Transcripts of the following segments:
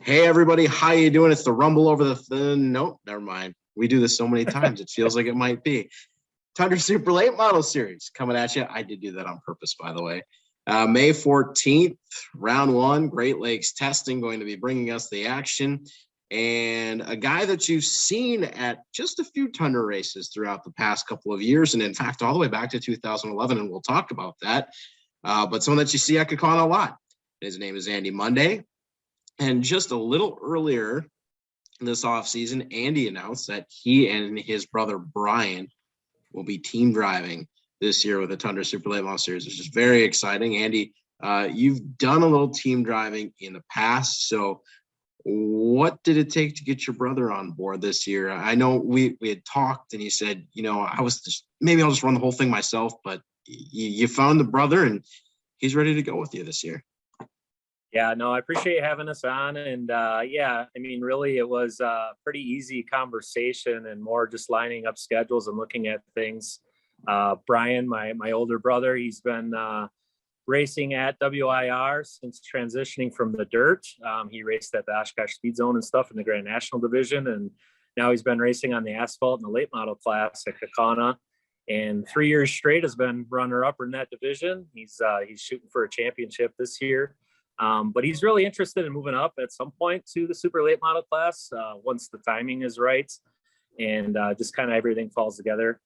Hey everybody, how you doing? It's the Rumble over the nope, never mind. We do this so many times, it feels like it might be. Tundra Super Late Model Series coming at you. I did do that on purpose, by the way. May 14th, round one, Great Lakes testing, going to be bringing us the action. And a guy that you've seen at just a few Tundra races throughout the past couple of years, and in fact, all the way back to 2011, and we'll talk about that. But someone that you see at Kakana a lot. His name is Andy Monday. And just a little earlier this offseason, Andy announced that he and his brother Brian will be team driving this year with the Tundra Super Late Model Series, which is very exciting. Andy, you've done a little team driving in the past. So what did it take to get your brother on board this year? I know we had talked and he said, maybe I'll just run the whole thing myself, but you found the brother and he's ready to go with you this year. Yeah, no, I appreciate having us on. And really it was a pretty easy conversation and more just lining up schedules and looking at things. Brian, my older brother, he's been racing at WIR since transitioning from the dirt. He raced at the Oshkosh Speed Zone and stuff in the Grand National Division. And now he's been racing on the asphalt in the late model class at Kakana. And 3 years straight has been runner-up in that division. He's shooting for a championship this year. But he's really interested in moving up at some point to the super late model class once the timing is right and just kind of everything falls together.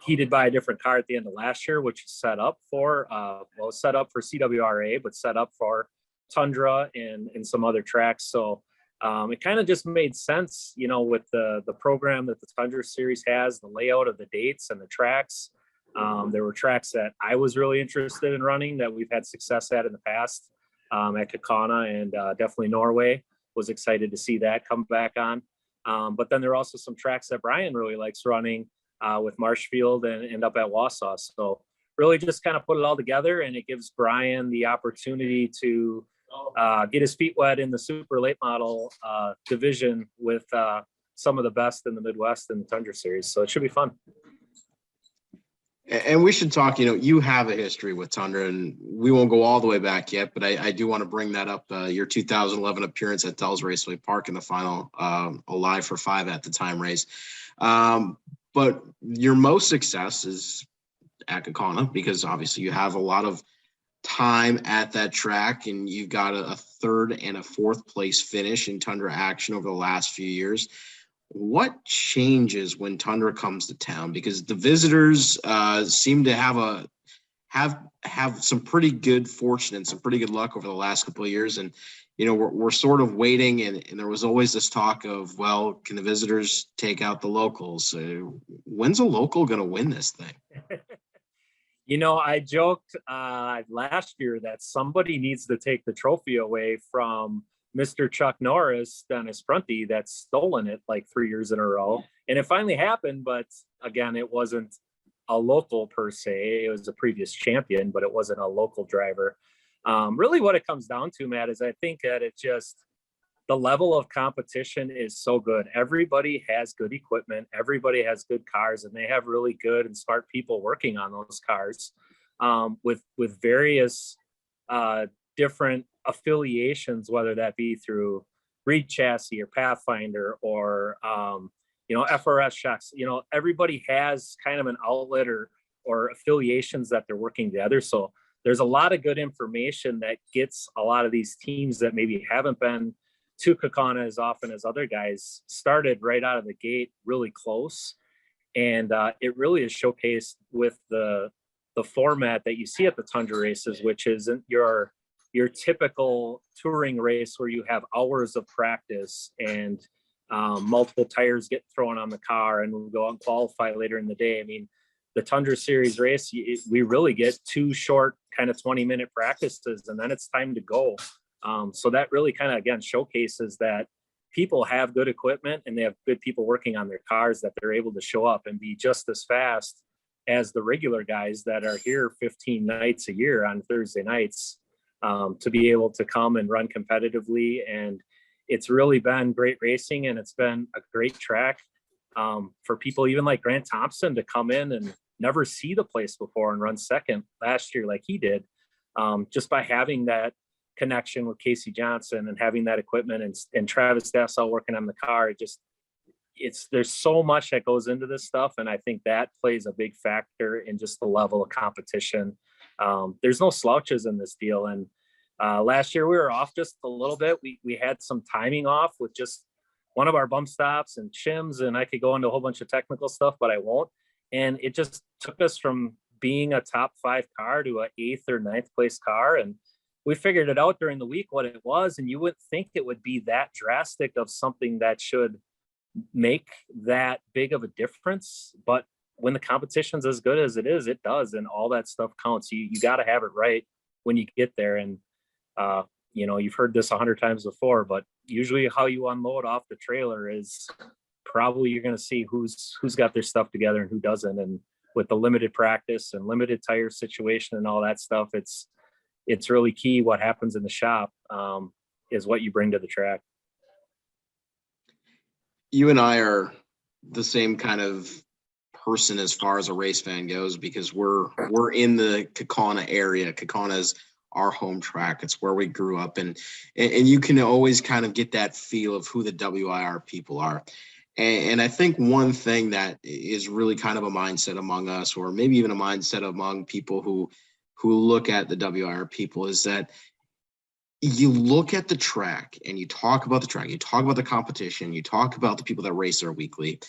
He did buy a different car at the end of last year, which is set up for CWRA, but set up for Tundra and some other tracks. So it kind of just made sense, with the program that the Tundra series has, the layout of the dates and the tracks. There were tracks that I was really interested in running that we've had success at in the past. At Kakana and definitely Norway. Was excited to see that come back on. But then there are also some tracks that Brian really likes running with Marshfield and up at Wausau. So really just kind of put it all together, and it gives Brian the opportunity to get his feet wet in the super late model division with some of the best in the Midwest in the Tundra series. So it should be fun. And we should talk, you have a history with Tundra, and we won't go all the way back yet, but I do want to bring that up. Your 2011 appearance at Dells Raceway Park in the final Alive for 5 at the time race. But your most success is at Kakana because obviously you have a lot of time at that track, and you've got a third and a fourth place finish in Tundra action over the last few years. What changes when Tundra comes to town? Because the visitors seem to have some pretty good fortune and some pretty good luck over the last couple of years. And, we're sort of waiting. And there was always this talk of, well, can the visitors take out the locals? When's a local going to win this thing? I joked last year that somebody needs to take the trophy away from Mr. Chuck Norris, Dennis Prunty, that's stolen it like 3 years in a row. And it finally happened, but again, it wasn't a local per se. It was a previous champion, but it wasn't a local driver. Really what it comes down to, Matt, is I think that the level of competition is so good. Everybody has good equipment. Everybody has good cars, and they have really good and smart people working on those cars with various different affiliations, whether that be through Reed Chassis or Pathfinder or FRS shocks. Everybody has kind of an outlet or affiliations that they're working together. So there's a lot of good information that gets a lot of these teams that maybe haven't been to Kakana as often as other guys started right out of the gate really close. And it really is showcased with the format that you see at the Tundra races, which isn't your typical touring race where you have hours of practice and multiple tires get thrown on the car and we'll go out and qualify later in the day. I mean, the Tundra series race, we really get 2 short kind of 20-minute practices and then it's time to go. So that really kind of, again, showcases that people have good equipment and they have good people working on their cars that they're able to show up and be just as fast as the regular guys that are here 15 nights a year on Thursday nights. To be able to come and run competitively. And it's really been great racing and it's been a great track for people even like Grant Thompson to come in and never see the place before and run second last year like he did, just by having that connection with Casey Johnson and having that equipment and Travis Dassel working on the car, there's so much that goes into this stuff. And I think that plays a big factor in just the level of competition. There's no slouches in this deal. And last year we were off just a little bit. We had some timing off with just one of our bump stops and shims, and I could go into a whole bunch of technical stuff, but I won't. And it just took us from being a top 5 car to an 8th or 9th place car. And we figured it out during the week what it was. And you wouldn't think it would be that drastic of something that should make that big of a difference. But when the competition's as good as it is, it does. And all that stuff counts. You got to have it right when you get there. And, you've heard this 100 times before, but usually how you unload off the trailer is probably you're going to see who's got their stuff together and who doesn't. And with the limited practice and limited tire situation and all that stuff, it's really key. What happens in the shop is what you bring to the track. You and I are the same kind of person as far as a race fan goes, because we're in the Kaukauna area. Kaukauna is our home track. It's where we grew up, and you can always kind of get that feel of who the WIR people are. And I think one thing that is really kind of a mindset among us, or maybe even a mindset among people who look at the WIR people, is that you look at the track and you talk about the track, you talk about the competition, you talk about the people that race there weekly.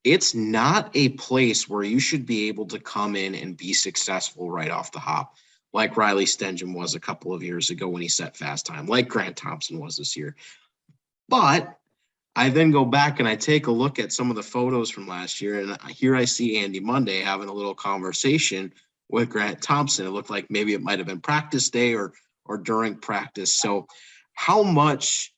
It's not a place where you should be able to come in and be successful right off the hop, like Riley Stengen was a couple of years ago when he set fast time, like Grant Thompson was this year. But I then go back and I take a look at some of the photos from last year, and here I see Andy Monday having a little conversation with Grant Thompson. It looked like maybe it might have been practice day or during practice. So how much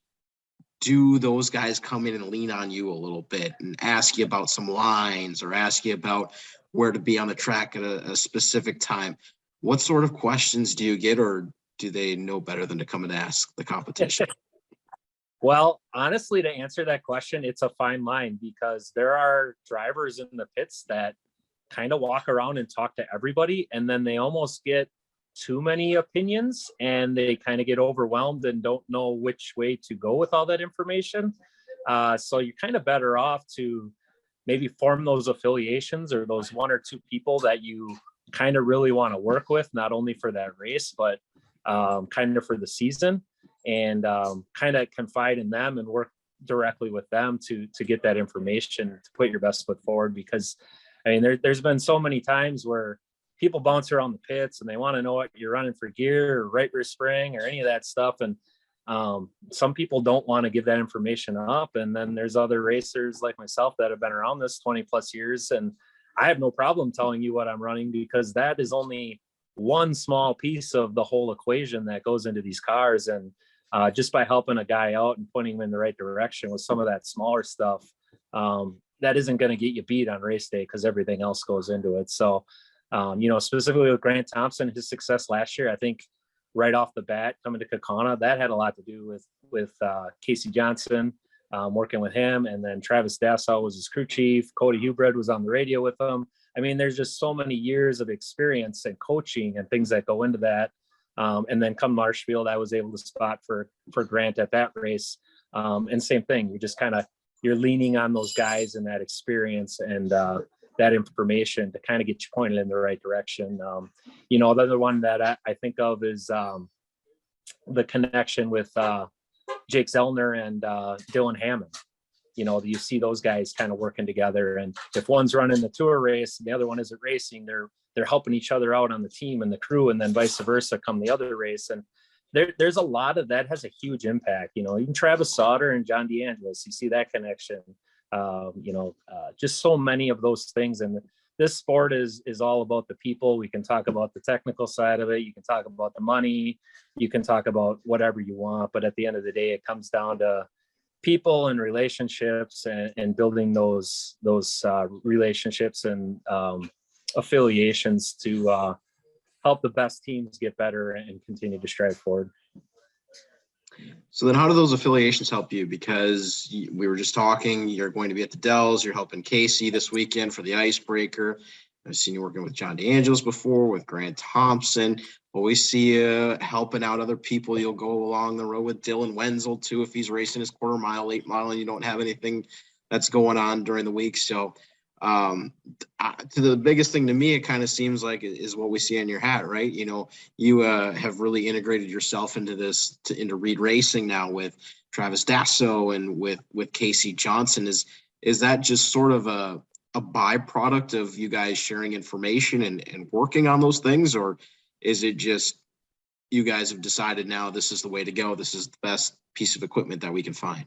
do those guys come in and lean on you a little bit and ask you about some lines or ask you about where to be on the track at a specific time? What sort of questions do you get, or do they know better than to come and ask the competition? Well, honestly, to answer that question, it's a fine line, because there are drivers in the pits that kind of walk around and talk to everybody, and then they almost get too many opinions and they kind of get overwhelmed and don't know which way to go with all that information. So you're kind of better off to maybe form those affiliations or those 1 or 2 people that you kind of really want to work with, not only for that race, but kind of for the season, and kind of confide in them and work directly with them to get that information, to put your best foot forward. Because I mean, there's been so many times where people bounce around the pits and they want to know what you're running for gear or right rear spring or any of that stuff. And some people don't want to give that information up. And then there's other racers like myself that have been around this 20 plus years. And I have no problem telling you what I'm running, because that is only one small piece of the whole equation that goes into these cars. And just by helping a guy out and pointing him in the right direction with some of that smaller stuff, that isn't going to get you beat on race day, because everything else goes into it. So, specifically with Grant Thompson, his success last year, I think right off the bat coming to Kaukauna, that had a lot to do with Casey Johnson, working with him. And then Travis Dassel was his crew chief. Cody Hubred was on the radio with him. I mean, there's just so many years of experience and coaching and things that go into that. And then come Marshfield, I was able to spot for Grant at that race. And same thing, you just you're leaning on those guys and that experience and that information to kind of get you pointed in the right direction. The other one that I think of is the connection with Jake Zellner and Dylan Hammond. You see those guys kind of working together, and if one's running the tour race and the other one isn't racing, they're helping each other out on the team and the crew, and then vice versa come the other race. And there's a lot of that has a huge impact. Even Travis Sauter and John DeAngelis, you see that connection. Just so many of those things. And this sport is all about the people. We can talk about the technical side of it. You can talk about the money. You can talk about whatever you want. But at the end of the day, it comes down to people and relationships and building those relationships and affiliations to help the best teams get better and continue to strive forward. So then how do those affiliations help you? Because we were just talking, you're going to be at the Dells, you're helping Casey this weekend for the icebreaker. I've seen you working with John DeAngelis before, with Grant Thompson. Always see you helping out other people. You'll go along the road with Dylan Wenzel too if he's racing his quarter mile, late mile, and you don't have anything that's going on during the week. So to the biggest thing to me, it kind of seems like is what we see on your hat, right? You know, you have really integrated yourself into this, into Reed Racing now with Travis Dasso and with Casey Johnson. Is that just sort of a byproduct of you guys sharing information and working on those things, or is it just you guys have decided now this is the way to go, this is the best piece of equipment that we can find?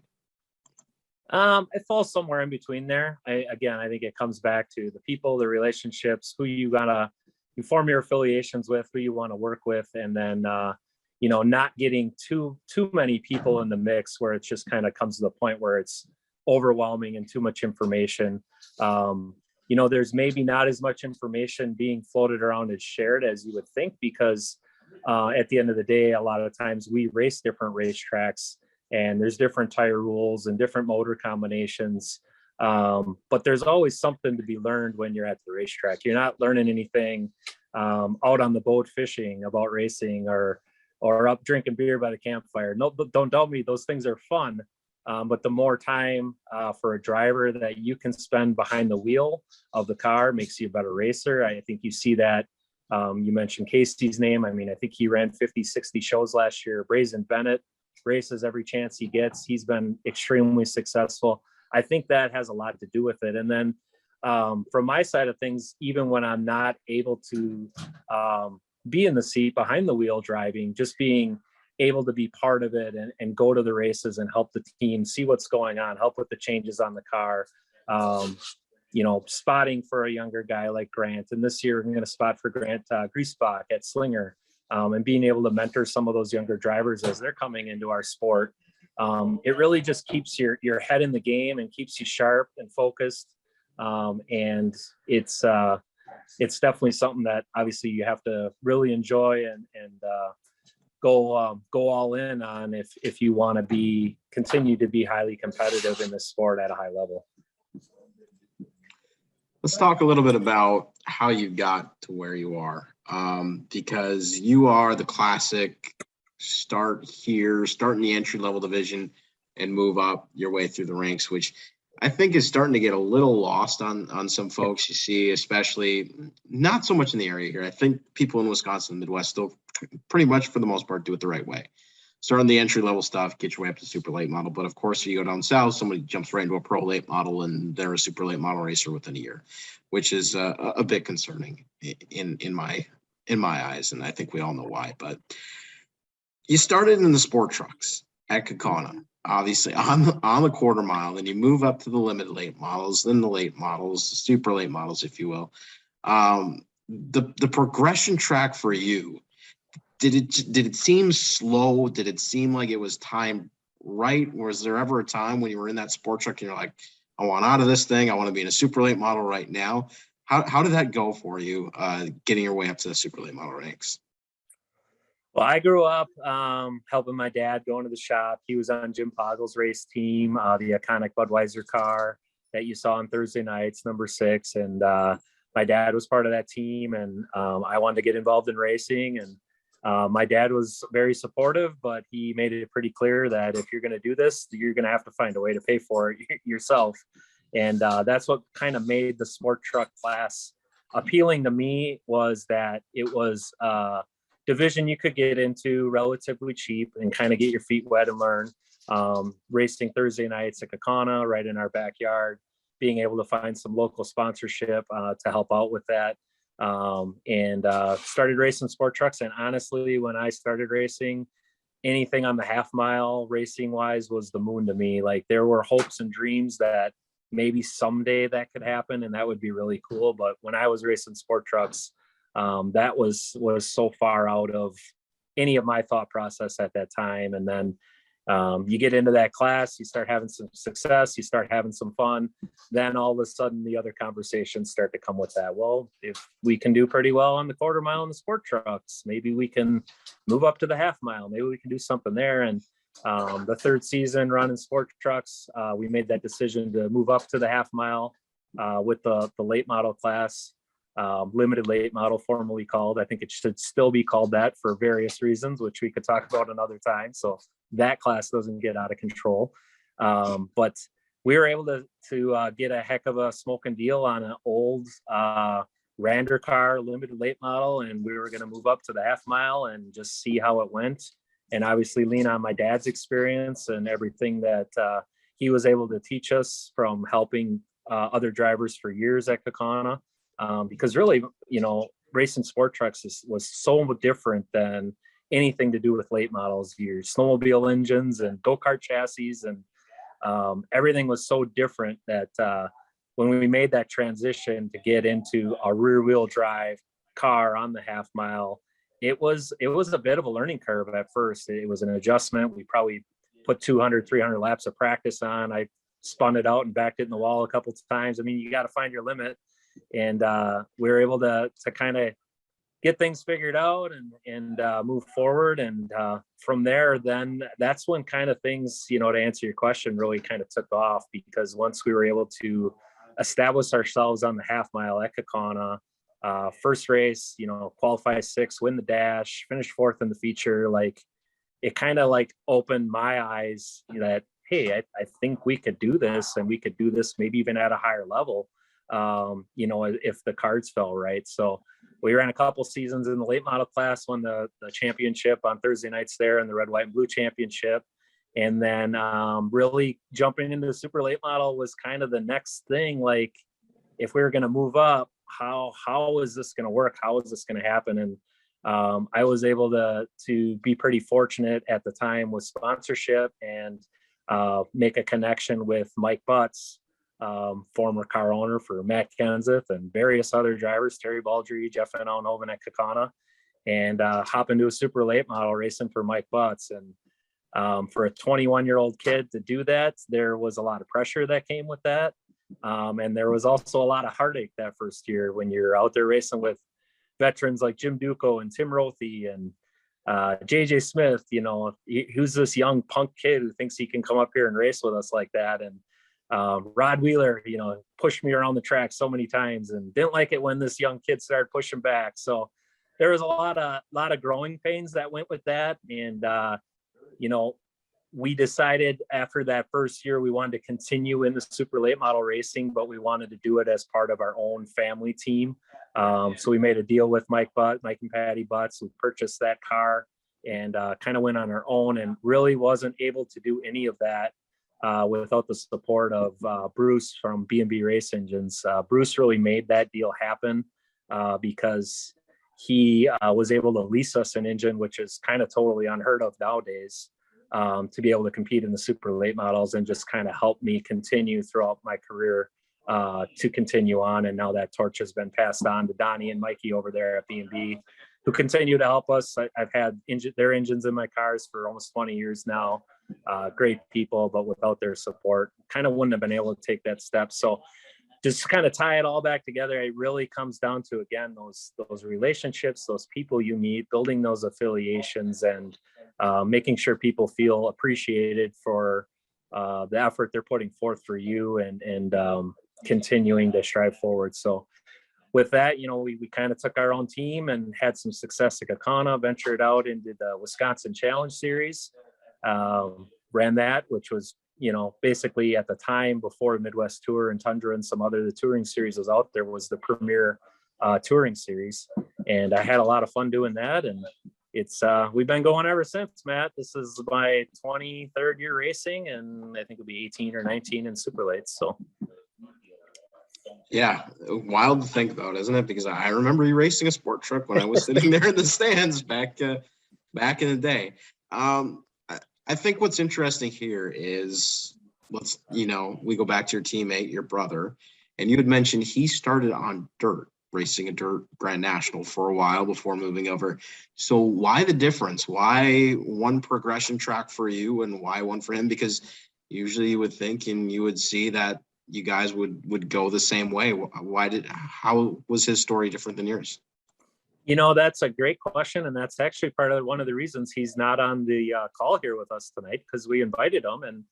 It falls somewhere in between there. I think it comes back to the people, the relationships, who you form your affiliations with, who you want to work with, and then not getting too many people in the mix where it just kind of comes to the point where it's overwhelming and too much information. There's maybe not as much information being floated around and shared as you would think, because at the end of the day, a lot of times we race different racetracks and there's different tire rules and different motor combinations. But there's always something to be learned when you're at the racetrack. You're not learning anything out on the boat fishing about racing or up drinking beer by the campfire. No, don't doubt me, those things are fun. But the more time for a driver that you can spend behind the wheel of the car makes you a better racer. I think you see that. You mentioned Casey's name. I mean, I think he ran 50, 60 shows last year. Brazen Bennett races every chance he gets. He's been extremely successful. I think that has a lot to do with it. And then from my side of things, even when I'm not able to be in the seat behind the wheel driving, just being able to be part of it and go to the races and help the team see what's going on, help with the changes on the car, spotting for a younger guy like Grant. And this year I'm going to spot for Grant Griesbach at Slinger, and being able to mentor some of those younger drivers as they're coming into our sport. It really just keeps your head in the game and keeps you sharp and focused. And it's definitely something that obviously you have to really enjoy and go all in on if you want to continue to be highly competitive in this sport at a high level. Let's talk a little bit about how you got to where you are, because you are the classic start in the entry level division and move up your way through the ranks, which I think is starting to get a little lost on some folks. You see, especially not so much in the area here. I think people in Wisconsin and Midwest still pretty much for the most part do it the right way. Start on the entry level stuff, get your way up to super late model. But of course, if you go down south, somebody jumps right into a pro late model and they're a super late model racer within a year, which is a bit concerning in my eyes. And I think we all know why. But you started in the sport trucks at Kaukauna, obviously on the quarter mile, then you move up to the limited late models, then the late models, the super late models, if you will. The progression track for you, did it seem slow? Did it seem like it was timed right? Was there ever a time when you were in that sport truck and you're like, I want out of this thing, I want to be in a super late model right now? How did that go for you, getting your way up to the super late model ranks? Well, I grew up helping my dad going to the shop. He was on Jim Poggle's race team, the iconic Budweiser car that you saw on Thursday nights, number 6. And my dad was part of that team, and I wanted to get involved in racing. And my dad was very supportive, but he made it pretty clear that if you're going to do this, you're going to have to find a way to pay for it yourself. And that's what kind of made the sport truck class appealing to me, was that it was division you could get into relatively cheap and kind of get your feet wet and learn. Racing Thursday nights at Kaukauna right in our backyard, being able to find some local sponsorship to help out with that. And started racing sport trucks. And honestly, when I started racing, anything on the half mile racing wise was the moon to me. Like, there were hopes and dreams that maybe someday that could happen and that would be really cool. But when I was racing sport trucks, that was so far out of any of my thought process at that time. And then you get into that class, you start having some success, you start having some fun. Then all of a sudden the other conversations start to come with that. Well, if we can do pretty well on the quarter mile in the sport trucks, maybe we can move up to the half mile. Maybe we can do something there. And the third season running sport trucks, we made that decision to move up to the half mile with the late model class. limited late model, formerly called. I think it should still be called that for various reasons, which we could talk about another time. So that class doesn't get out of control. But we were able to get a heck of a smoking deal on an old Rander car, limited late model, and we were going to move up to the half mile and just see how it went. And obviously lean on my dad's experience and everything that he was able to teach us from helping other drivers for years at Kaukauna. Because really, racing sport trucks was so different than anything to do with late models, your snowmobile engines and go-kart chassis, and everything was so different that when we made that transition to get into a rear-wheel drive car on the half mile, it was a bit of a learning curve at first. It was an adjustment. We probably put 200, 300 laps of practice on. I spun it out and backed it in the wall a couple of times. I mean, you got to find your limit. And we were able to kind of get things figured out and move forward. And from there, then that's when kind of things, to answer your question, really kind of took off, because once we were able to establish ourselves on the half mile at Kaukauna, first race, qualify 6th, win the dash, finish 4th in the feature, like it kind of like opened my eyes that, hey, I think we could do this, and we could do this maybe even at a higher level. If the cards fell right. So we ran a couple seasons in the late model class, won the championship on Thursday nights there, and the red, white, and blue championship. And then really jumping into the super late model was kind of the next thing. Like, if we were going to move up, how is this going to work? How is this going to happen? And I was able to be pretty fortunate at the time with sponsorship and make a connection with Mike Butts, former car owner for Matt Kenseth and various other drivers, Terry Baldry, Jeff Van Allenhoven at Kaukauna, and hop into a super late model racing for Mike Butts. And for a 21-year-old kid to do that, there was a lot of pressure that came with that. And there was also a lot of heartache that first year when you're out there racing with veterans like Jim Duco and Tim Rothy and JJ Smith. Who's this young punk kid who thinks he can come up here and race with us like that? And Rod Wheeler, pushed me around the track so many times and didn't like it when this young kid started pushing back. So there was a lot of growing pains that went with that. And, we decided after that first year, we wanted to continue in the super late model racing, but we wanted to do it as part of our own family team. So we made a deal with Mike and Patty Butts. We purchased that car and kind of went on our own, and really wasn't able to do any of that without the support of Bruce from B&B Race Engines. Bruce really made that deal happen because he was able to lease us an engine, which is kind of totally unheard of nowadays, to be able to compete in the super late models, and just kind of help me continue throughout my career to continue on. And now that torch has been passed on to Donnie and Mikey over there at B&B, who continue to help us. I've had their engines in my cars for almost 20 years now. Great people, but without their support, kind of wouldn't have been able to take that step. So just to kind of tie it all back together, it really comes down to, again, those relationships, those people you meet, building those affiliations, and making sure people feel appreciated for the effort they're putting forth for you, and continuing to strive forward. So with that, we kind of took our own team and had some success at Kaukauna, ventured out into the Wisconsin Challenge Series, ran that, which was, basically at the time before Midwest Tour and Tundra and some other, the touring series was out there, was the premier touring series. And I had a lot of fun doing that. And it's, we've been going ever since, Matt. This is my 23rd year racing, and I think it'll be 18 or 19 in super late. So. Yeah, wild to think about, isn't it? Because I remember you racing a sport truck when I was sitting there in the stands back in the day. I think what's interesting here is, we go back to your teammate, your brother, and you had mentioned he started on dirt, racing a dirt Grand National for a while before moving over. So why the difference? Why one progression track for you and why one for him? Because usually you would think and you would see that you guys would go the same way. How was his story different than yours? That's a great question. And that's actually one of the reasons he's not on the call here with us tonight, because we invited him. And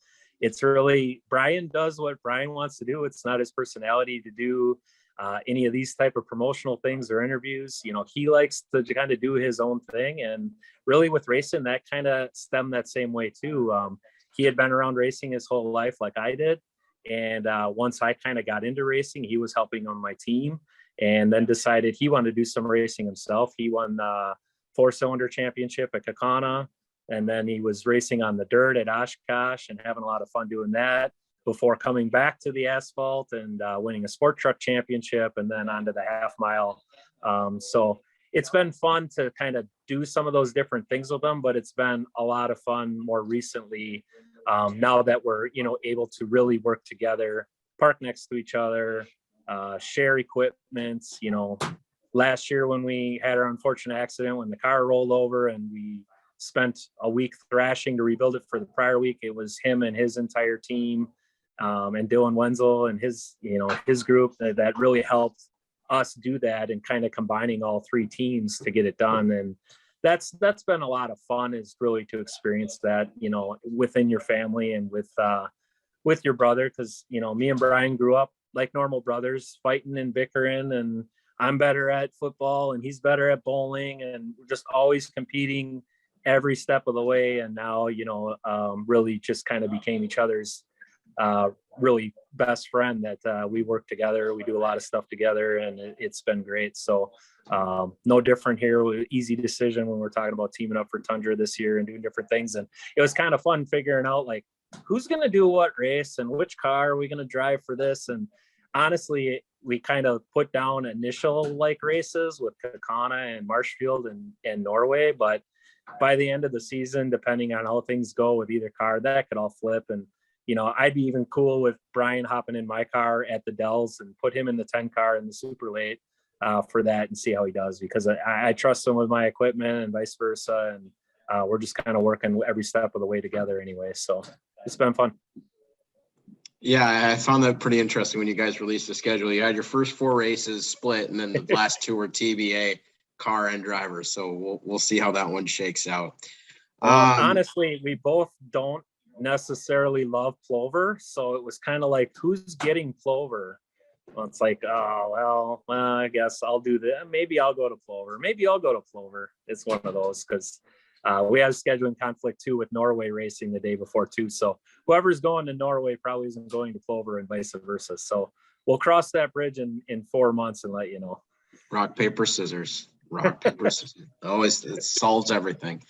it's really, Brian does what Brian wants to do. It's not his personality to do any of these type of promotional things or interviews. He likes to kind of do his own thing. And really with racing, that kind of stemmed that same way too. He had been around racing his whole life like I did. And once I kind of got into racing, he was helping on my team, and then decided he wanted to do some racing himself. He won the 4-cylinder championship at Kakana, and then he was racing on the dirt at Oshkosh and having a lot of fun doing that before coming back to the asphalt and winning a sport truck championship, and then onto the half mile. So it's been fun to kind of do some of those different things with them, but it's been a lot of fun more recently, now that we're, able to really work together, park next to each other, share equipment. Last year when we had our unfortunate accident, when the car rolled over and we spent a week thrashing to rebuild it for the prior week, it was him and his entire team, and Dylan Wenzel and his group that really helped us do that, and kind of combining all three teams to get it done. And that's been a lot of fun, is really to experience that, within your family and with your brother. Cause me and Brian grew up like normal brothers, fighting and bickering, and I'm better at football and he's better at bowling, and we're just always competing every step of the way. And now, really just kind of became each other's really best friend, that we work together. We do a lot of stuff together, and it's been great. So no different here. Easy decision when we're talking about teaming up for Tundra this year and doing different things. And it was kind of fun figuring out like who's going to do what race and which car are we going to drive for this. And honestly, we kind of put down initial like races with Kakana and Marshfield and Norway, but by the end of the season, depending on how things go with either car, that could all flip. And I'd be even cool with Brian hopping in my car at the Dells and put him in the 10 car in the super late for that, and see how he does, because I trust him with my equipment and vice versa. And we're just kind of working every step of the way together anyway. So it's been fun. Yeah, I found that pretty interesting when you guys released the schedule. You had your first 4 races split, and then the last 2 were TBA, car and driver. So we'll see how that one shakes out. Honestly, we both don't necessarily love Plover, so it was kind of like, who's getting Plover? Well, it's like, oh well, I guess I'll do that. Maybe I'll go to Plover. Maybe I'll go to Plover. It's one of those, because we have scheduling conflict too with Norway racing the day before too. So whoever's going to Norway probably isn't going to Plover, and vice versa. So we'll cross that bridge in 4 months and let you know. Rock, paper, scissors. Rock, paper, scissors. Always, it solves everything.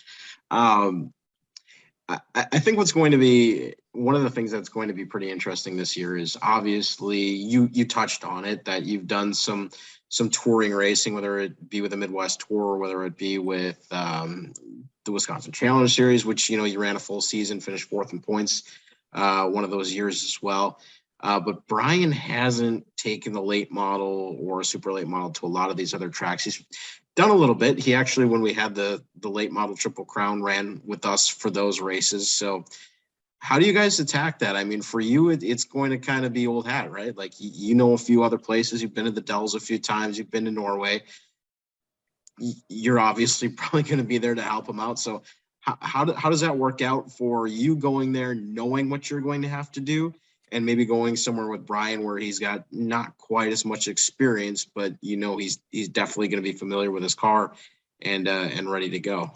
I think what's going to be one of the things that's going to be pretty interesting this year is, obviously you touched on it, that you've done some touring racing, whether it be with the Midwest Tour or whether it be with the Wisconsin Challenge Series, which you ran a full season, finished 4th in points one of those years as well. But Brian hasn't taken the late model or super late model to a lot of these other tracks. He's done a little bit. He actually, when we had the late model Triple Crown, ran with us for those races. So how do you guys attack that? I mean, for you, it's going to kind of be old hat, right? Like, a few other places. You've been to the Dells a few times. You've been to Norway. You're obviously probably going to be there to help him out. So how does that work out for you, going there, knowing what you're going to have to do, and maybe going somewhere with Brian where he's got not quite as much experience, but he's definitely going to be familiar with his car and ready to go?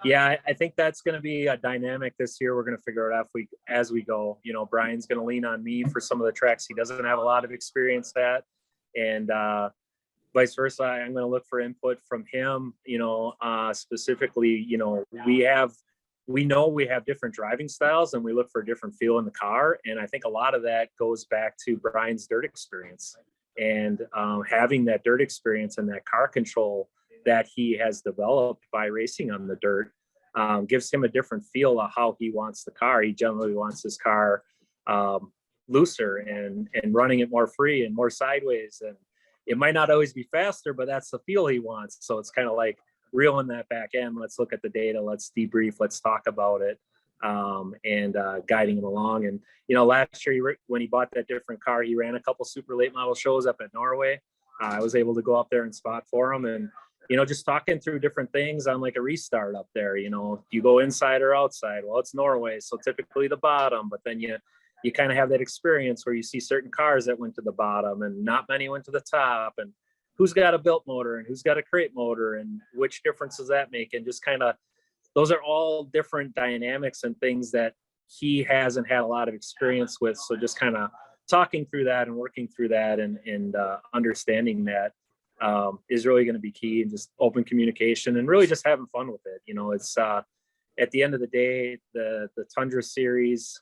Yeah, I think that's going to be a dynamic this year. We're going to figure it out as we go. Brian's going to lean on me for some of the tracks he doesn't have a lot of experience at, and vice versa. I'm going to look for input from him. Specifically, we know we have different driving styles, and we look for a different feel in the car. And I think a lot of that goes back to Brian's dirt experience, and having that dirt experience and that car control that he has developed by racing on the dirt gives him a different feel of how he wants the car. He generally wants his car looser and running it more free and more sideways. And it might not always be faster, but that's the feel he wants. So it's kind of like reeling that back in. Let's look at the data. Let's debrief. Let's talk about it, and guiding him along. And, last year when he bought that different car, he ran a couple super late model shows up at Norway. I was able to go up there and spot for him, and, just talking through different things on like a restart up there. You go inside or outside. Well, it's Norway, so typically the bottom, but then you you kind of have that experience where you see certain cars that went to the bottom and not many went to the top, and who's got a built motor and who's got a crate motor and which difference does that make? And just kind of, those are all different dynamics and things that he hasn't had a lot of experience with. So just kind of talking through that and working through that and understanding that is really going to be key, and just open communication and really just having fun with it. You know, it's at the end of the day, the Tundra series,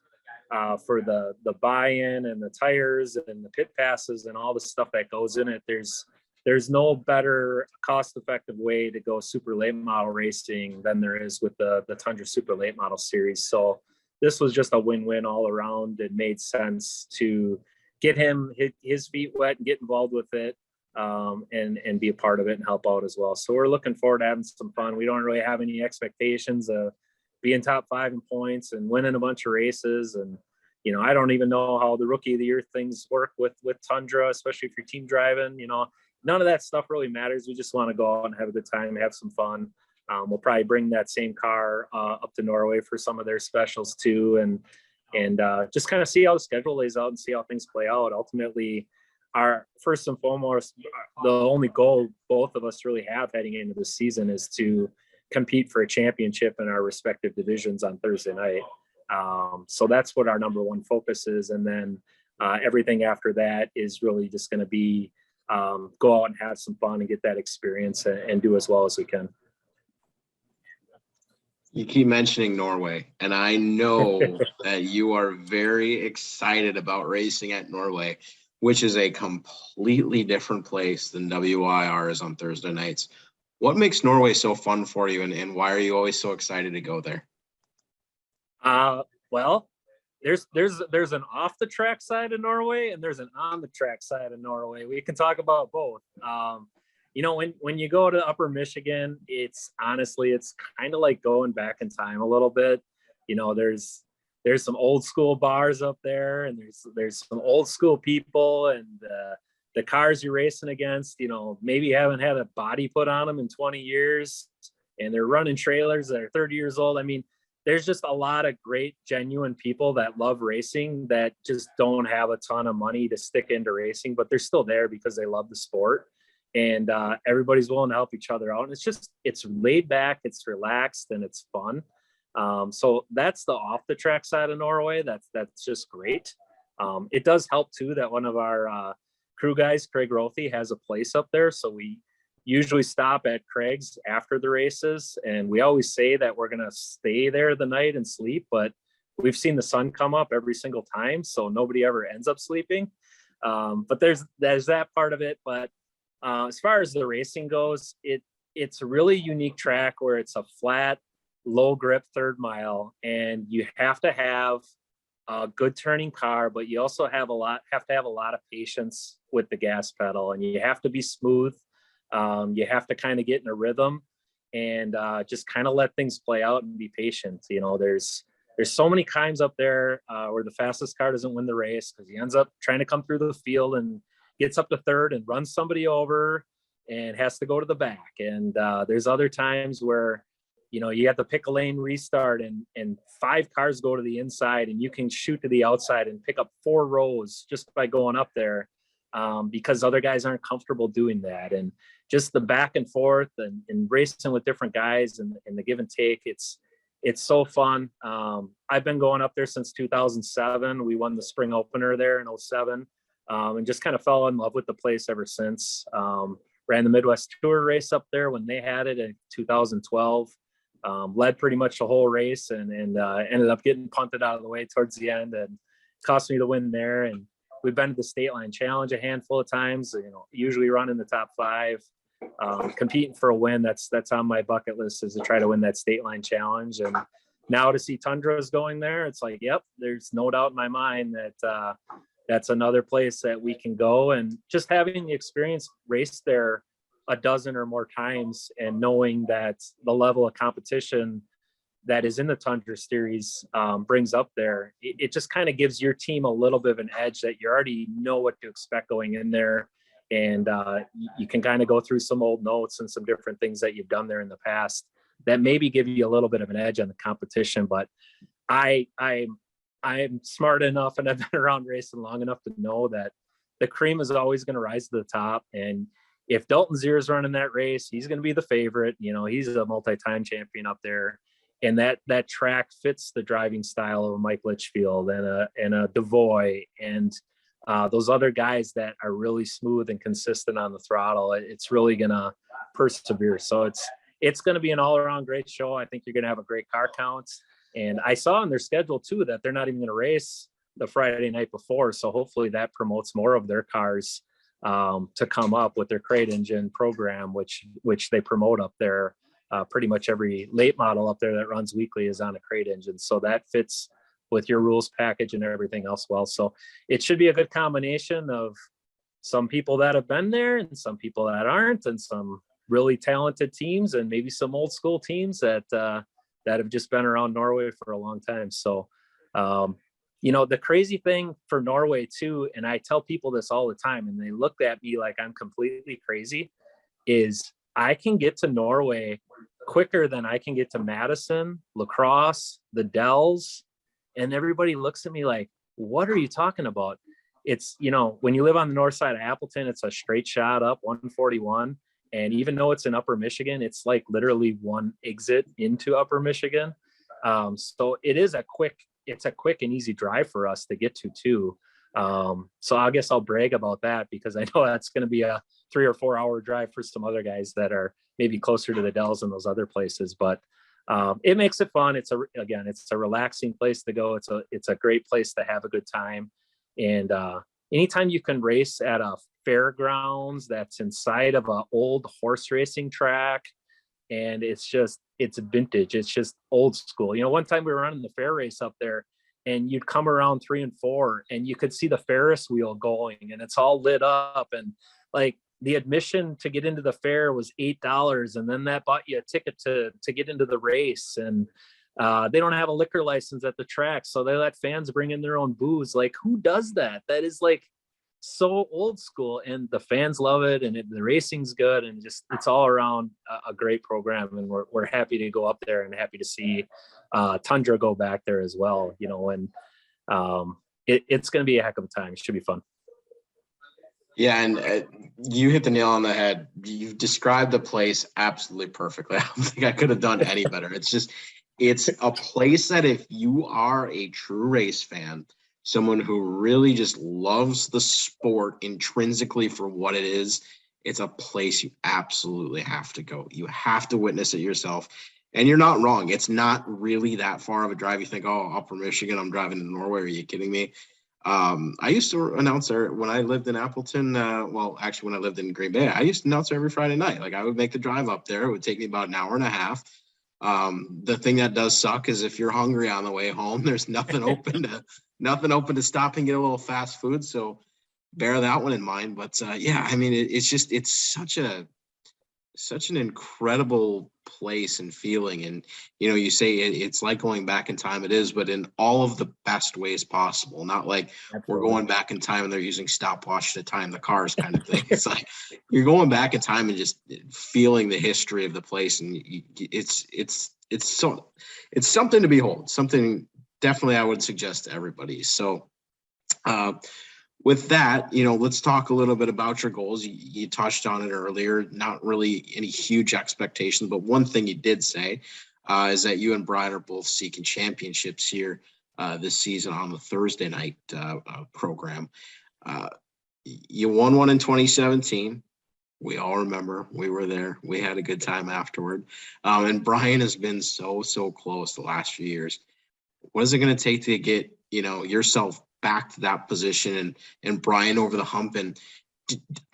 for the buy-in and the tires and the pit passes and all the stuff that goes in it, there's no better cost-effective way to go super late model racing than there is with the Tundra Super Late Model Series. So this was just a win-win all around. It made sense to get him his feet wet and get involved with it, and be a part of it and help out as well. So we're looking forward to having some fun. We don't really have any expectations of being top 5 in points and winning a bunch of races. And, you know, I don't even know how the rookie of the year things work with Tundra, especially if you're team driving. You know, none of that stuff really matters. We just want to go out and have a good time, have some fun. We'll probably bring that same car up to Norway for some of their specials too, and just kind of see how the schedule lays out and see how things play out. Ultimately, our first and foremost, the only goal both of us really have heading into the season is to compete for a championship in our respective divisions on Thursday night. So that's what our number one focus is. And then everything after that is really just going to be go out and have some fun and get that experience and do as well as we can. You keep mentioning Norway, and I know that you are very excited about racing at Norway, which is a completely different place than WIR is on Thursday nights. What makes Norway so fun for you, and why are you always so excited to go there? Well, there's an off the track side of Norway and there's an on the track side of Norway. We can talk about both. You know, when you go to Upper Michigan, it's kind of like going back in time a little bit. You know, there's some old school bars up there, and there's some old school people, and the cars you're racing against, you know, maybe haven't had a body put on them in 20 years, and they're running trailers that are 30 years old. I mean, there's just a lot of great, genuine people that love racing that just don't have a ton of money to stick into racing, but they're still there because they love the sport. And everybody's willing to help each other out. And it's laid back, it's relaxed, and it's fun. So that's the off the track side of Norway. That's just great. It does help too that one of our crew guys, Craig Rothy, has a place up there. So we usually stop at Craig's after the races. And we always say that we're going to stay there the night and sleep, but we've seen the sun come up every single time. So nobody ever ends up sleeping. But there's that part of it. But as far as the racing goes, it's a really unique track where it's a flat, low grip third mile, and you have to have a good turning car, but you also have to have a lot of patience with the gas pedal, and you have to be smooth. You have to kind of get in a rhythm and just kind of let things play out and be patient. You know, there's so many times up there where the fastest car doesn't win the race because he ends up trying to come through the field and gets up to third and runs somebody over and has to go to the back. And there's other times where, you know, you have to pick a lane restart and 5 cars go to the inside and you can shoot to the outside and pick up 4 rows just by going up there because other guys aren't comfortable doing that. And just the back and forth and racing with different guys and the give and take, it's so fun. I've been going up there since 2007. We won the spring opener there in 2007. And just kind of fell in love with the place ever since. Ran the Midwest Tour race up there when they had it in 2012. Led pretty much the whole race and ended up getting punted out of the way towards the end and cost me the win there. And we've been to the State Line Challenge a handful of times, you know, usually running the top 5, competing for a win. That's on my bucket list, is to try to win that State Line Challenge. And now to see Tundra's going there, it's like, yep, there's no doubt in my mind that that's another place that we can go. And just having the experience race there a dozen or more times and knowing that the level of competition that is in the Tundra series brings up there, it just kind of gives your team a little bit of an edge that you already know what to expect going in there. And you can kind of go through some old notes and some different things that you've done there in the past that maybe give you a little bit of an edge on the competition. But I'm I'm smart enough and I've been around racing long enough to know that the cream is always going to rise to the top. And if Dalton Zier's running that race, he's going to be the favorite. You know, he's a multi-time champion up there. And that track fits the driving style of a Mike Litchfield and a Devoy and those other guys that are really smooth and consistent on the throttle. It's really going to persevere. So it's going to be an all-around great show. I think you're going to have a great car count. And I saw on their schedule too that they're not even going to race the Friday night before. So hopefully that promotes more of their cars to come up with their crate engine program, which they promote up there. Pretty much every late model up there that runs weekly is on a crate engine. So that fits with your rules package and everything else well. So it should be a good combination of some people that have been there and some people that aren't, and some really talented teams and maybe some old school teams that have just been around Norway for a long time. So, you know, the crazy thing for Norway too, and I tell people this all the time and they look at me like I'm completely crazy, is I can get to Norway quicker than I can get to Madison, La Crosse, the Dells. And everybody looks at me like, what are you talking about? It's, you know, when you live on the north side of Appleton, it's a straight shot up 141. And even though it's in Upper Michigan, it's like literally one exit into Upper Michigan. So it's a quick and easy drive for us to get to too. So I guess I'll brag about that because I know that's going to be a 3 or 4 hour drive for some other guys that are maybe closer to the Dells and those other places. But it makes it fun. It's a relaxing place to go. It's a great place to have a good time. And anytime you can race at a fairgrounds that's inside of an old horse racing track, and it's vintage. It's just old school. You know, one time we were running the fair race up there, and you'd come around 3 and 4 and you could see the Ferris wheel going and it's all lit up, and like the admission to get into the fair was $8, and then that bought you a ticket to get into the race. And they don't have a liquor license at the track, so they let fans bring in their own booze. Like, who does that? That is like so old school, and the fans love it, and the racing's good, and just it's all around a great program. And we're happy to go up there and happy to see Tundra go back there as well, you know. And it's going to be a heck of a time. It should be fun. Yeah, and you hit the nail on the head. You described the place absolutely perfectly. I don't think I could have done any better. It's a place that if you are a true race fan, someone who really just loves the sport intrinsically for what it is, it's a place you absolutely have to go. You have to witness it yourself. And you're not wrong. It's not really that far of a drive. You think, oh, Upper Michigan, I'm driving to Norway. Are you kidding me? I used to announce there when I lived in Appleton. When I lived in Green Bay, I used to announce there every Friday night. Like, I would make the drive up there. It would take me about an hour and a half. The thing that does suck is if you're hungry on the way home, there's nothing open to stop and get a little fast food. So bear that one in mind. But yeah, I mean, it's such an incredible place and feeling. And, you know, you say it's like going back in time. It is, but in all of the best ways possible. Not like We're going back in time and they're using stopwatch to time the cars kind of thing. It's like you're going back in time and just feeling the history of the place. And it's something to behold, something definitely I would suggest to everybody. So, with that, you know, let's talk a little bit about your goals. You touched on it earlier, not really any huge expectations, but one thing you did say is that you and Brian are both seeking championships here this season on the Thursday night program. You won one in 2017. We all remember. We were there. We had a good time afterward. And Brian has been so close the last few years. What is it going to take to get, you know, yourself back to that position and Brian over the hump? And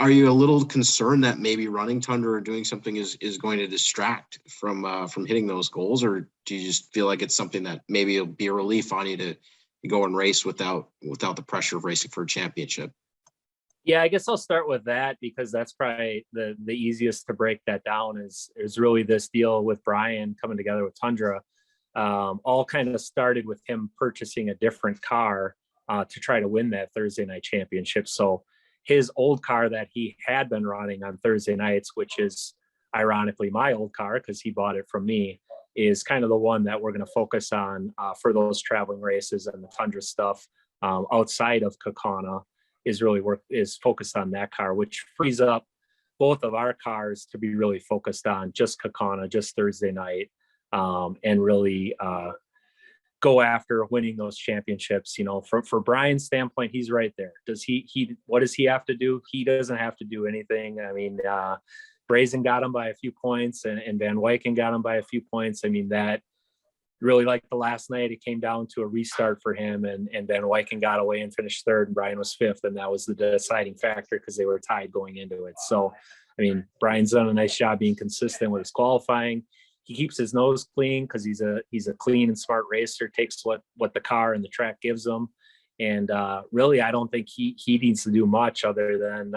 are you a little concerned that maybe running Tundra or doing something is going to distract from hitting those goals? Or do you just feel like it's something that maybe it'll be a relief on you to go and race without the pressure of racing for a championship? Yeah, I guess I'll start with that because that's probably the easiest to break that down is really this deal with Brian coming together with Tundra. All kind of started with him purchasing a different car to try to win that Thursday night championship. So his old car that he had been running on Thursday nights, which is ironically my old car because he bought it from me, is kind of the one that we're going to focus on for those traveling races, and the Tundra stuff outside of Kaukauna is focused on that car, which frees up both of our cars to be really focused on just Kaukauna, just Thursday night, and really go after winning those championships. You know, for Brian's standpoint, he's right there. What does he have to do? He doesn't have to do anything. I mean, Brazen got him by a few points, and Van Wyken got him by a few points. I mean, that really, like the last night, it came down to a restart for him, and Van Wyken got away and finished third, and Brian was fifth, and that was the deciding factor because they were tied going into it. So, I mean, Brian's done a nice job being consistent with his qualifying. He keeps his nose clean because he's a clean and smart racer, takes what the car and the track gives him. And really, I don't think he needs to do much other than,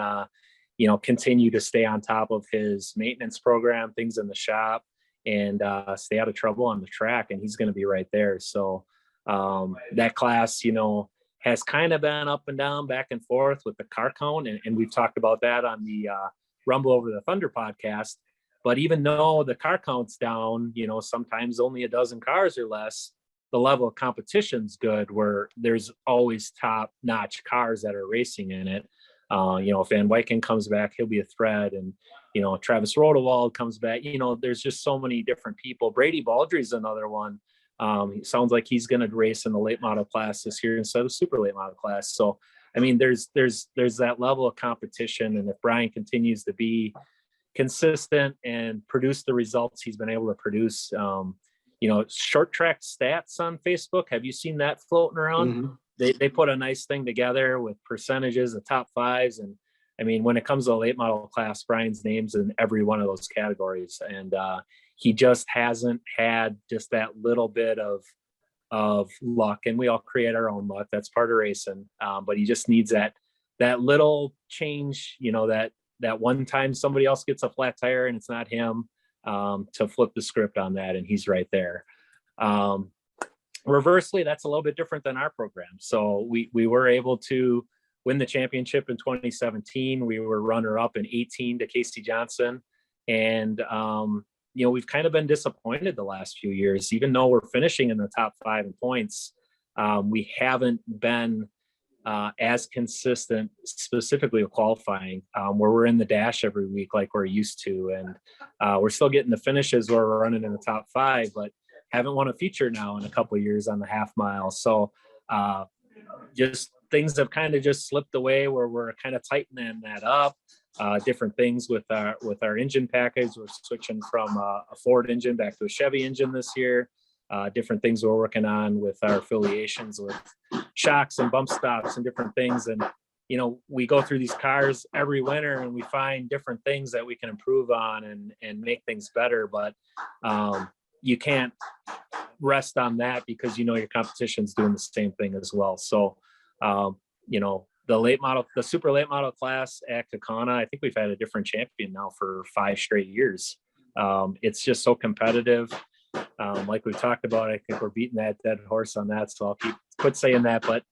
continue to stay on top of his maintenance program, things in the shop, and stay out of trouble on the track. And he's going to be right there. So that class, has kind of been up and down, back and forth with the car count. And we've talked about that on the Rumble Over the Thunder podcast. But even though the car count's down, sometimes only a dozen cars or less, the level of competition's good, where there's always top-notch cars that are racing in it. If Van Wyken comes back, he'll be a threat. And, Travis Rodewald comes back. There's just so many different people. Brady Baldry's another one. It sounds like he's going to race in the late model class this year instead of super late model class. So, I mean, there's that level of competition. And if Brian continues to be consistent and produce the results he's been able to produce, short track stats on Facebook, have you seen that floating around? Mm-hmm. They put a nice thing together with percentages of top fives. And I mean, when it comes to the late model class, Brian's name's in every one of those categories. And he just hasn't had just that little bit of luck. And we all create our own luck. That's part of racing. But he just needs that little change, that one time somebody else gets a flat tire and it's not him, to flip the script on that. And he's right there. Reversely, that's a little bit different than our program. So we were able to win the championship in 2017. We were runner up in 18 to Casey Johnson. And, we've kind of been disappointed the last few years, even though we're finishing in the top 5 in points. We haven't been as consistent, specifically with qualifying, where we're in the dash every week like we're used to. And we're still getting the finishes where we're running in the top 5, but haven't won a feature now in a couple of years on the half mile. So just things have kind of just slipped away where we're kind of tightening that up. Different things with our engine package. We're switching from a Ford engine back to a Chevy engine this year. Different things we're working on with our affiliations with shocks and bump stops and different things. And, we go through these cars every winter and we find different things that we can improve on and make things better. But you can't rest on that because, your competition's doing the same thing as well. So, the super late model class at Kaukauna, I think we've had a different champion now for 5 straight years. It's just so competitive. Like we've talked about, I think we're beating that dead horse on that. So I'll quit saying that, but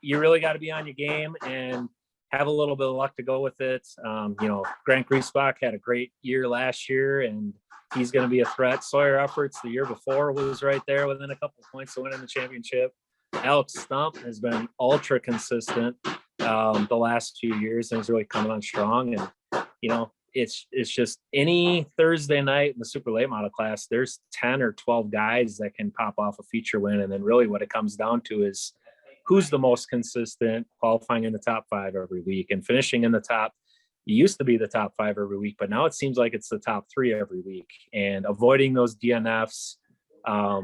you really got to be on your game and have a little bit of luck to go with it. Grant Griesbach had a great year last year and he's going to be a threat. Sawyer Efforts the year before was right there within a couple of points of winning the championship. Alex Stump has been ultra consistent the last few years and is really coming on strong. And, it's just any Thursday night in the super late model class, there's 10 or 12 guys that can pop off a feature win. And then really what it comes down to is who's the most consistent, qualifying in the top 5 every week and finishing in the top. It used to be the top 5 every week, but now it seems like it's the top 3 every week, and avoiding those DNFs. I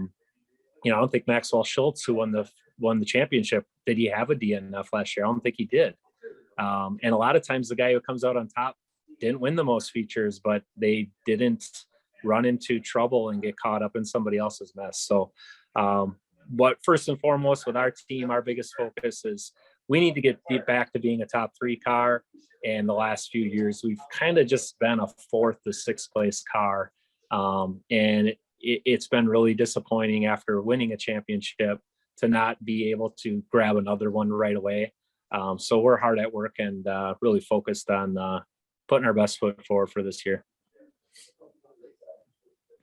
don't think Maxwell Schultz, who won the championship, did he have a DNF last year? I don't think he did. And a lot of times the guy who comes out on top didn't win the most features, but they didn't run into trouble and get caught up in somebody else's mess. So what first and foremost with our team, our biggest focus is we need to get back to being a top 3 car. And the last few years, we've kind of just been a 4th to 6th place car. And it's been really disappointing after winning a championship to not be able to grab another one right away. So we're hard at work and really focused on putting our best foot forward for this year.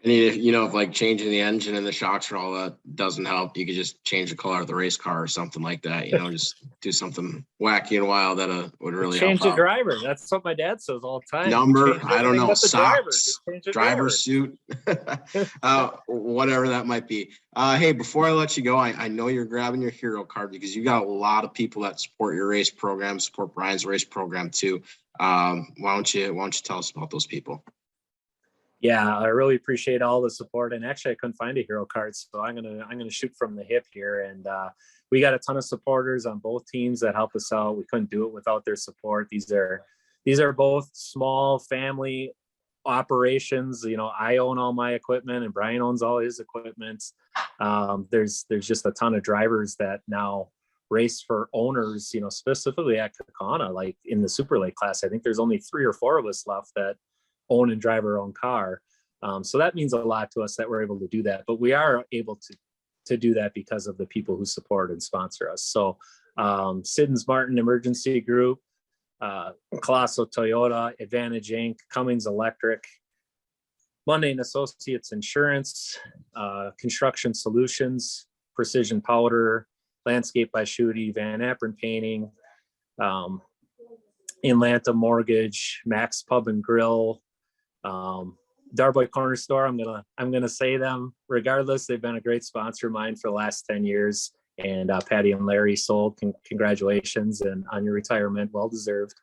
And if like changing the engine and the shocks and all that doesn't help, you could just change the color of the race car or something like that. Just do something wacky and wild that would really help Change the out. driver. That's what my dad says all the time. Number, I don't know, socks, driver suit, whatever that might be. Hey, before I let you go, I know you're grabbing your hero card because you got a lot of people that support your race program, support Brian's race program too. Why don't you tell us about those people? Yeah, I really appreciate all the support. And actually, I couldn't find a hero card, so I'm gonna shoot from the hip here. And we got a ton of supporters on both teams that help us out. We couldn't do it without their support. These are both small family operations. I own all my equipment, and Brian owns all his equipment. There's just a ton of drivers that now race for owners. Specifically at Kaukauna, like in the super late class. I think there's only 3 or 4 of us left that own and drive our own car. So that means a lot to us that we're able to do that, but we are able to do that because of the people who support and sponsor us. So Siddons Martin Emergency Group, Colosso Toyota, Advantage Inc., Cummins Electric, Monday and Associates Insurance, Construction Solutions, Precision Powder, Landscape by Shooty, Van Apron Painting, Inlanta Mortgage, Max Pub and Grill, Darboy Corner Store. I'm gonna say them regardless. They've been a great sponsor of mine for the last 10 years. And Patty and Larry Sold, congratulations and on your retirement, well deserved.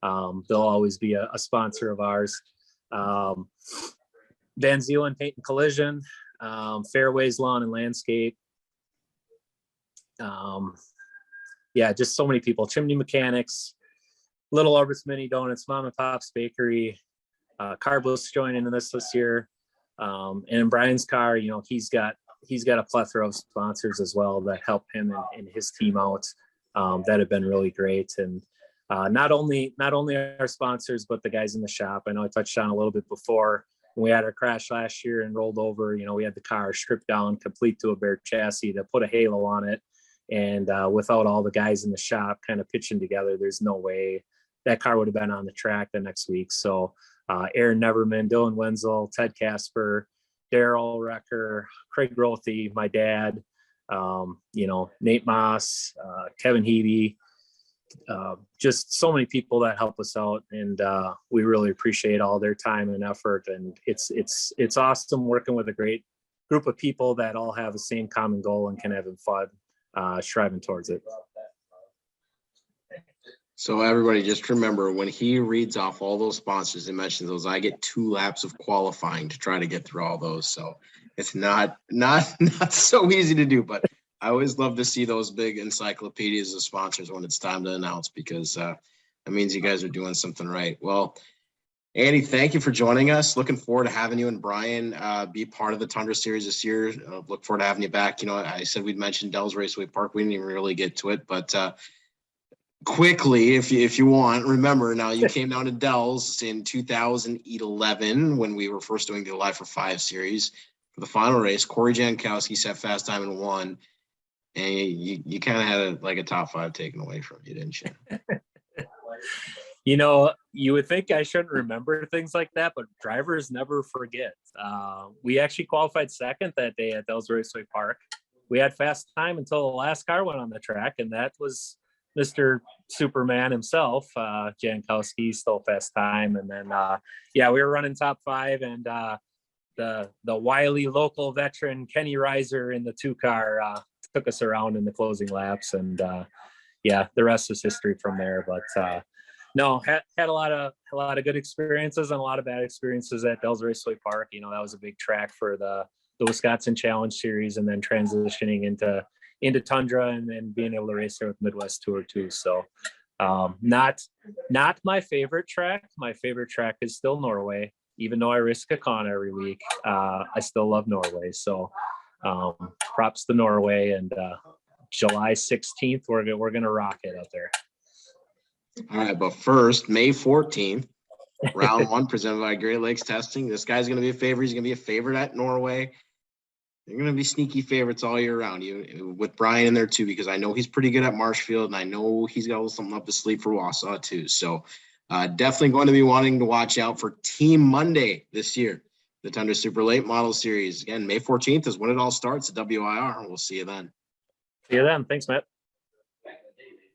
They'll always be a sponsor of ours. Van Zeeland Paint and Collision, Fairways Lawn and Landscape. Just so many people. Chimney Mechanics, Little Orbits Mini Donuts, Mom and Pop's Bakery, Carbless joining this year. And in Brian's car, he's got a plethora of sponsors as well that help him and his team out, that have been really great. And not only our sponsors, but the guys in the shop. I know I touched on a little bit before when we had our crash last year and rolled over. We had the car stripped down, complete to a bare chassis, to put a halo on it. And without all the guys in the shop kind of pitching together, there's no way that car would have been on the track the next week. So Aaron Neverman, Dylan Wenzel, Ted Casper, Daryl Recker, Craig Rothy, my dad, Nate Moss, Kevin Hebe, just so many people that help us out. And we really appreciate all their time and effort. And it's awesome working with a great group of people that all have the same common goal and can have fun striving towards it. So everybody just remember, when he reads off all those sponsors and mentions those, I get 2 laps of qualifying to try to get through all those. So it's not so easy to do, but I always love to see those big encyclopedias of sponsors when it's time to announce, because that means you guys are doing something right. Well, Andy, thank you for joining us. Looking forward to having you and Brian be part of the Tundra Series this year. Look forward to having you back. I said we'd mentioned Dells Raceway Park. We didn't even really get to it, but quickly, if you want, remember now, you came down to Dells in 2011 when we were first doing the Live for 5 series for the final race. Corey Jankowski set fast time and won, and you kind of had a top 5 taken away from you, didn't you? You would think I shouldn't remember things like that, but drivers never forget. We actually qualified second that day at Dells Raceway Park. We had fast time until the last car went on the track, and that was Mr. Superman himself, Jankowski, stole fast time. And then, we were running top 5, and the wily local veteran Kenny Reiser in the 2 car took us around in the closing laps. And the rest is history from there. But no, had a lot of good experiences and a lot of bad experiences at Dells Raceway Park. That was a big track for the Wisconsin Challenge Series, and then transitioning into Tundra and then being able to race there with Midwest Tour too. So not my favorite track. My favorite track is still Norway. Even though I race Kaukauna every week, I still love Norway. So props to Norway, and July 16th, we're gonna rock it out there. All right, but first, May 14th, round 1 presented by Great Lakes Testing. This guy's gonna be a favorite. He's gonna be a favorite at Norway. They're going to be sneaky favorites all year round. You with Brian in there too, because I know he's pretty good at Marshfield, and I know he's got a little something up his sleeve for Wausau too. So definitely going to be wanting to watch out for Team Monday this year. the Tundra Super Late Model Series. Again, May 14th is when it all starts at WIR. We'll see you then. See you then. Thanks, Matt.